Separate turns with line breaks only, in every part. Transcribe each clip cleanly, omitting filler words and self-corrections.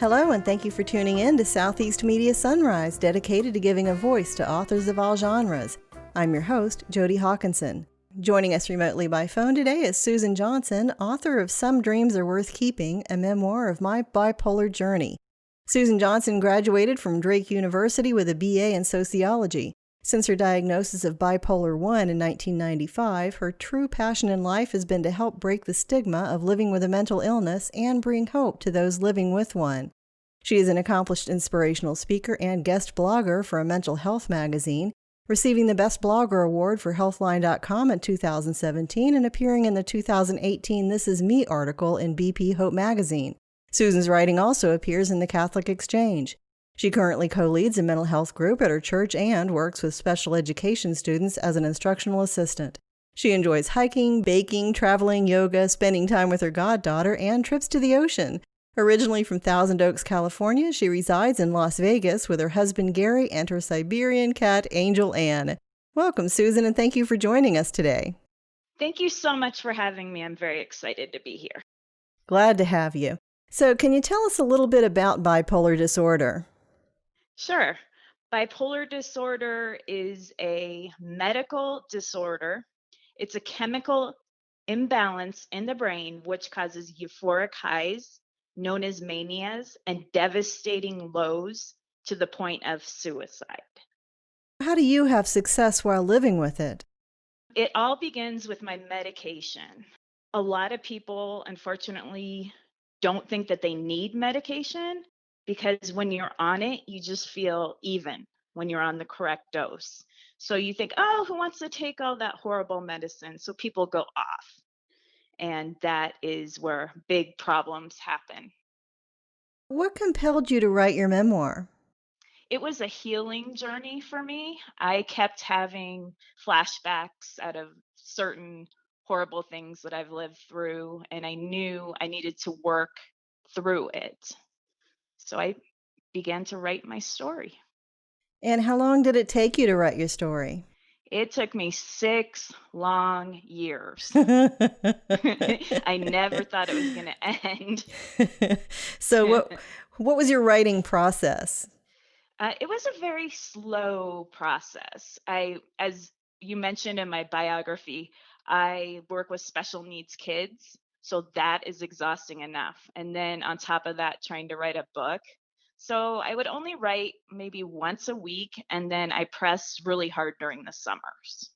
Hello, and thank you for tuning in to Southeast Media Sunrise, dedicated to giving a voice to authors of all genres. I'm your host, Jody Hawkinson. Joining us remotely by phone today is Susan Johnson, author of Some Dreams Are Worth Keeping, a memoir of my bipolar journey. Susan Johnson graduated from Drake University with a BA in sociology. Since her diagnosis of bipolar I in 1995, her true passion in life has been to help break the stigma of living with a mental illness and bring hope to those living with one. She is an accomplished inspirational speaker and guest blogger for a mental health magazine, receiving the Best Blogger Award for Healthline.com in 2017 and appearing in the 2018 This Is Me article in BP Hope magazine. Susan's writing also appears in the Catholic Exchange. She currently co-leads a mental health group at her church and works with special education students as an instructional assistant. She enjoys hiking, baking, traveling, yoga, spending time with her goddaughter, and trips to the ocean. Originally from Thousand Oaks, California, she resides in Las Vegas with her husband Gary and her Siberian cat, Angel Ann. Welcome, Susan, and thank you for joining us today.
Thank you so much for having me. I'm very excited to be here.
Glad to have you. So, can you tell us a little bit about bipolar disorder?
Sure. Bipolar disorder is a medical disorder. It's a chemical imbalance in the brain which causes euphoric highs, known as manias, and devastating lows to the point of suicide.
How do you have success while living with it?
It all begins with my medication. A lot of people, unfortunately, don't think that they need medication because when you're on it, you just feel even when you're on the correct dose. So you think, oh, who wants to take all that horrible medicine? So people go off. And that is where big problems happen.
What compelled you to write your memoir?
It was a healing journey for me. I kept having flashbacks out of certain horrible things that I've lived through, and I knew I needed to work through it. So I began to write my story.
And how long did it take you to write your story?
It took me 6 long years. I never thought it was going to end.
So what was your writing process?
It was a very slow process. As you mentioned in my biography, I work with special needs kids. So that is exhausting enough. And then on top of that, trying to write a book. So I would only write maybe once a week, and then I press really hard during the summers.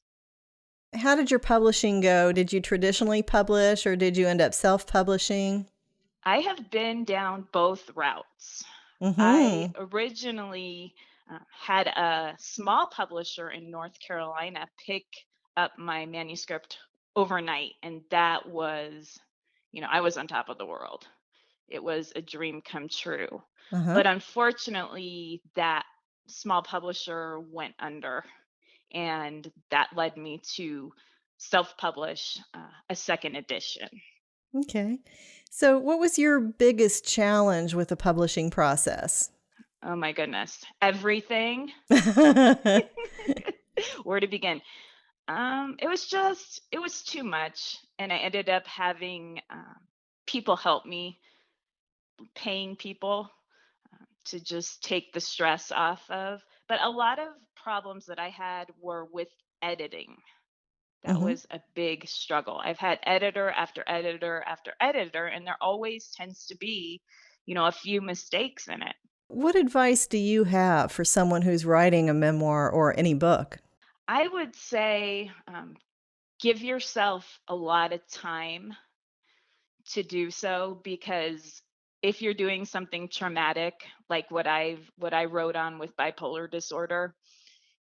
How did your publishing go? Did you traditionally publish or did you end up self-publishing?
I have been down both routes. I
Mm-hmm.
originally had a small publisher in North Carolina pick up my manuscript overnight, and that was, I was on top of the world. It was a dream come true.
Uh-huh.
But unfortunately, that small publisher went under, and that led me to self publish a second edition.
Okay. So what was your biggest challenge with the publishing process?
Oh my goodness. Everything. Where to begin? It was too much, and I ended up having people help me, paying people to just take the stress off of. But a lot of problems that I had were with editing. That
Mm-hmm.
was a big struggle. I've had editor after editor after editor, and there always tends to be, a few mistakes in it.
What advice do you have for someone who's writing a memoir or any book?
I would say give yourself a lot of time to do so, because if you're doing something traumatic like what I wrote on with bipolar disorder,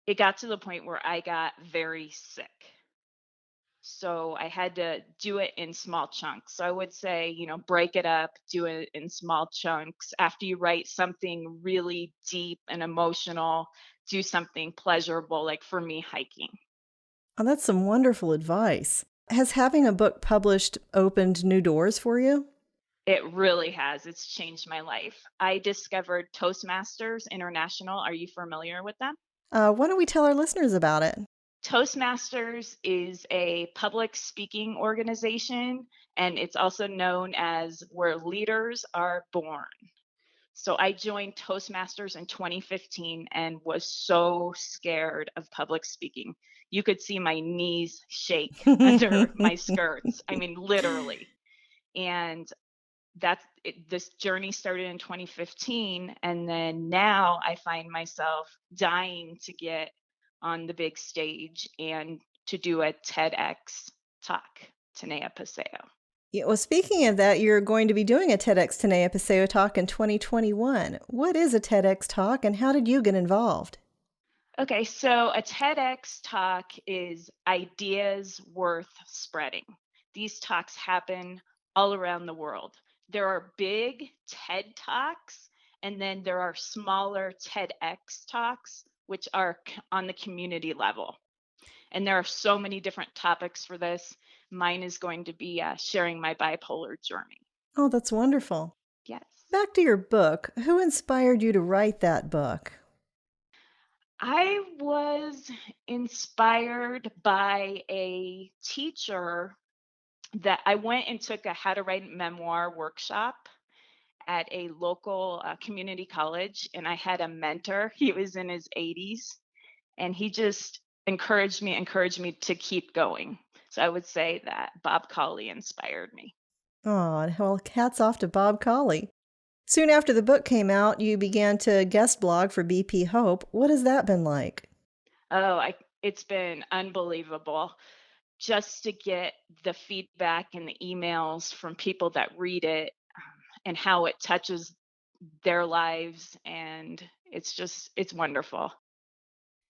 it got to the point where I got very sick. So I had to do it in small chunks. So I would say, break it up, do it in small chunks. After you write something really deep and emotional, do something pleasurable, like for me, hiking.
Oh, that's some wonderful advice. Has having a book published opened new doors for you?
It really has. It's changed my life. I discovered Toastmasters International. Are you familiar with them?
Why don't we tell our listeners about it?
Toastmasters is a public speaking organization, and it's also known as where leaders are born. So I joined Toastmasters in 2015 and was so scared of public speaking. You could see my knees shake under my skirts. I mean, literally. And this journey started in 2015, and then now I find myself dying to get on the big stage and to do a TEDx talk, Tanea Paseo.
Yeah, well, speaking of that, you're going to be doing a TEDx Tanea Paseo talk in 2021. What is a TEDx talk and how did you get involved?
Okay, so a TEDx talk is ideas worth spreading. These talks happen all around the world. There are big TED Talks, and then there are smaller TEDx talks, which are on the community level. And there are so many different topics for this. Mine is going to be sharing my bipolar journey.
Oh, that's wonderful.
Yes.
Back to your book. Who inspired you to write that book?
I was inspired by a teacher that I went and took a how to write memoir workshop at a local community college, and I had a mentor. He was in his 80s, and he just encouraged me to keep going. So I would say that Bob Colley inspired me.
Oh, well, hats off to Bob Colley. Soon after the book came out, you began to guest blog for BP Hope. What has that been like?
It's been unbelievable just to get the feedback and the emails from people that read it, and how it touches their lives. And it's wonderful.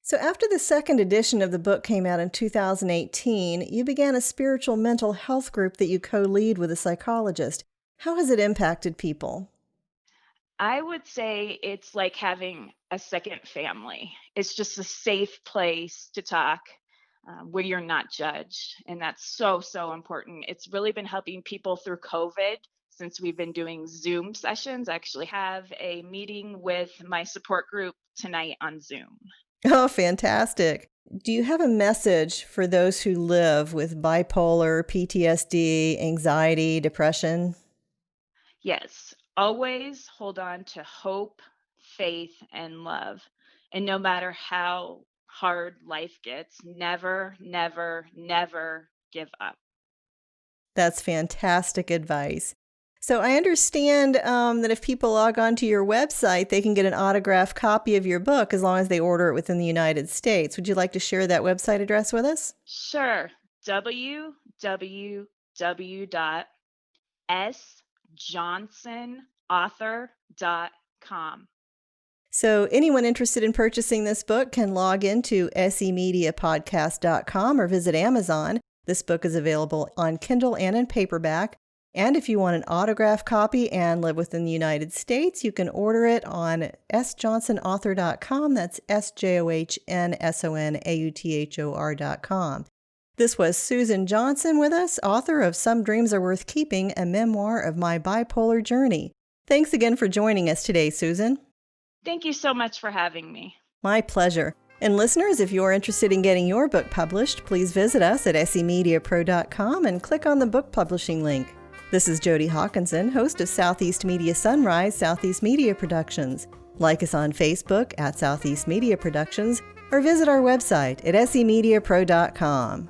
So after the second edition of the book came out in 2018, you began a spiritual mental health group that you co-lead with a psychologist. How has it impacted people?
I would say it's like having a second family. It's just a safe place to talk where you're not judged. And that's so, so important. It's really been helping people through COVID since we've been doing Zoom sessions. I actually have a meeting with my support group tonight on Zoom.
Oh, fantastic. Do you have a message for those who live with bipolar, PTSD, anxiety, depression?
Yes. Always hold on to hope, faith, and love. And no matter how hard life gets, never, never, never give up.
That's fantastic advice. So I understand that if people log on to your website, they can get an autographed copy of your book as long as they order it within the United States. Would you like to share that website address with us?
Sure. www.sjohnsonauthor.com.
So anyone interested in purchasing this book can log into semediapodcast.com or visit Amazon. This book is available on Kindle and in paperback. And if you want an autographed copy and live within the United States, you can order it on sjohnsonauthor.com. That's sjohnsonauthor.com. This was Susan Johnson with us, author of Some Dreams Are Worth Keeping, a memoir of my bipolar journey. Thanks again for joining us today, Susan.
Thank you so much for having me.
My pleasure. And listeners, if you're interested in getting your book published, please visit us at semediapro.com and click on the book publishing link. This is Jody Hawkinson, host of Southeast Media Sunrise, Southeast Media Productions. Like us on Facebook at Southeast Media Productions or visit our website at semediapro.com.